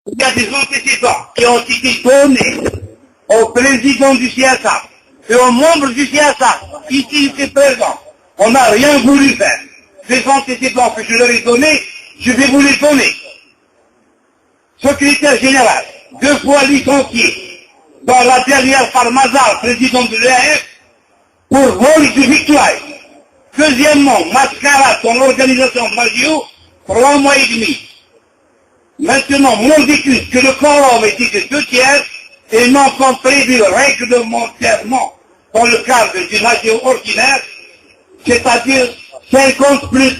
Il y a des antécédents qui ont été donnés au président du CSA et aux membres du CSA, ici présents. On n'a rien voulu faire. Ces antécédents que je leur ai donnés, je vais vous les donner. Secrétaire général, 2 fois licencié, dans la dernière par Mazar, président de l'EAF, pour vol de victoire. Deuxièmement, mascarade dans l'organisation Magio, 3 mois et demi. Maintenant, mon décus que le quorum était de 2/3 et non comme prévu réglementairement dans le cadre du Magio ordinaire, c'est-à-dire 50 plus 1,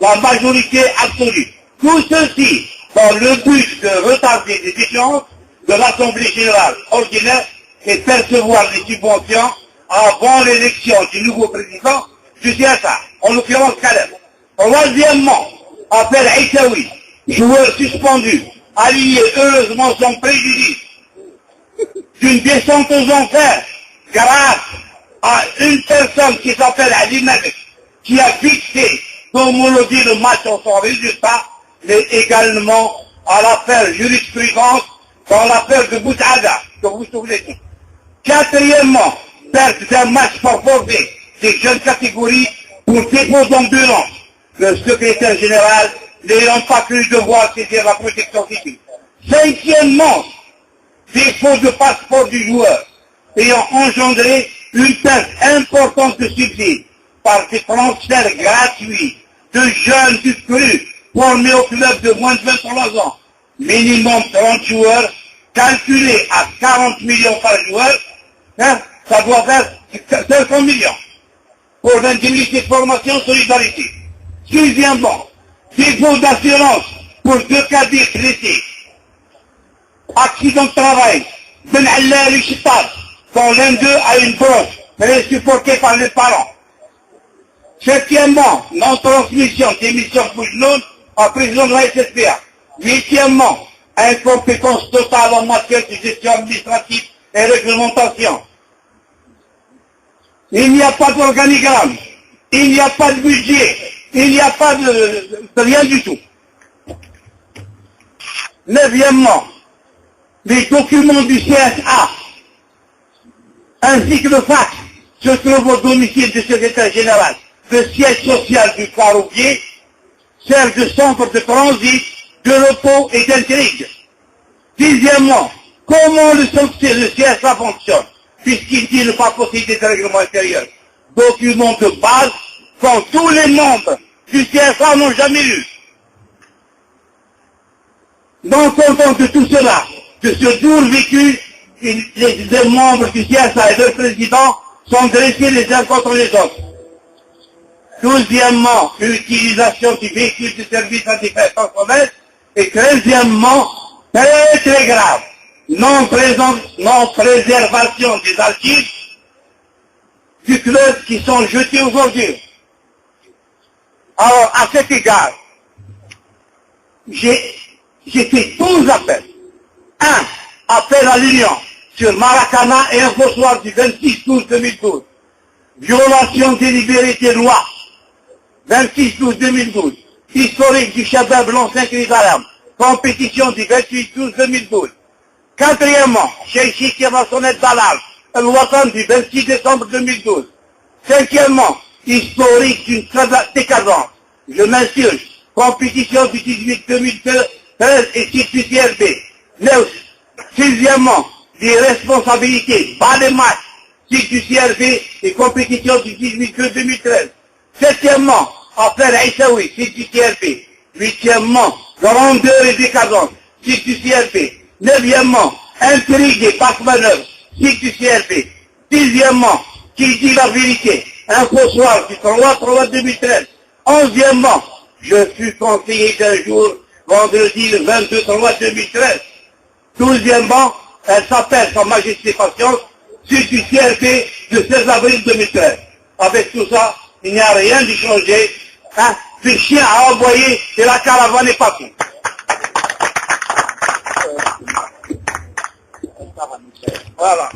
la majorité absolue. Tout ceci dans le but de retarder les échéances de l'Assemblée générale ordinaire et percevoir les subventions avant l'élection du nouveau président du CSA, en l'occurrence Caleb. Troisièmement, appel Aïssaoui, joueur suspendu, allié heureusement sans préjudice d'une descente aux enfers grâce à une personne qui s'appelle Ali Mabek, qui a fixé, comme on le dit, le match en son résultat, mais également à l'affaire jurisprudence dans l'affaire de Boutada, que vous vous souvenez tous. Quatrièmement, perte d'un match par forfait des jeunes catégories pour dépôt d'ambulance. Le secrétaire général n'ayant pas cru devoir saisir la protection civile. Cinquièmement, défaut de passeport du joueur ayant engendré une perte importante de subsides par des transferts gratuits de jeunes du cru formés au club de moins de 23 ans. Minimum 30 joueurs, calculés à 40 millions par joueur, hein, ça doit faire 500 millions pour l'indemnité de formation solidarité. Sixièmement, défaut d'assurance pour 2 cadets blessés. Accident de travail, Ben Allah et Chitab, quand l'un d'eux a une broche, elle est supportée par les parents. Septièmement, non-transmission des missions Boujnoun à président de la SSPA. Huitièmement, incompétence totale en matière de gestion administrative et réglementation. Il n'y a pas d'organigramme, il n'y a pas de budget, il n'y a pas de rien du tout. Neuvièmement, les documents du CSA, ainsi que le fax, se trouvent au domicile du secrétaire général. Le siège social du Caroubier sert de centre de transit, de repos et d'intrigue. Dixièmement, comment le CSA fonctionne, puisqu'il dit ne pas posséder de règlement intérieur. Document de base quand tous les membres du CSA n'ont jamais lu. Non content de tout cela, de ce dur vécu, les membres du CSA et leur président sont dressés les uns contre les autres. Douzièmement, l'utilisation du véhicule de service à défense personnelle. Et treizièmement, très très grave, non-préservation des archives du club qui sont jetées aujourd'hui. Alors, à cet égard, j'ai fait 12 appels. Un, appel à l'Union sur Maracana et un fossoir du 26/12/2012. Violation délibérée des lois. 26/12/2012. Historique du Shabab, l'ancien cri d'alarme. Compétition du 28/12/2012. Quatrièmement, Cheikh qui va sonnette d'alarme. Al-Watan du 26 décembre 2012. Cinquièmement, historique d'une décadence. Je m'insurge. Compétition du 18/2013 et 6 du CRB. Sixièmement, des responsabilités, bas des matchs, 6 du CRB et compétition du 18/2013. Septièmement, affaire Aïssaoui, 6 du CRB. Huitièmement, grandeur et décadence, 6 du CRB. Neuvièmement, intrigue et passe-manœuvre, 6 du CRB. Dixièmement, qui dit la vérité, un fossoir du 3/3/2013. Onzièmement, je fus conseiller d'un jour, vendredi le 22/3/2013. Douzièmement, elle s'appelle Sa Majesté Patience, suite du CRP de 16 avril 2013. Avec tout ça, il n'y a rien de changé. Hein? Le chien a envoyé et la caravane est partie. Voilà.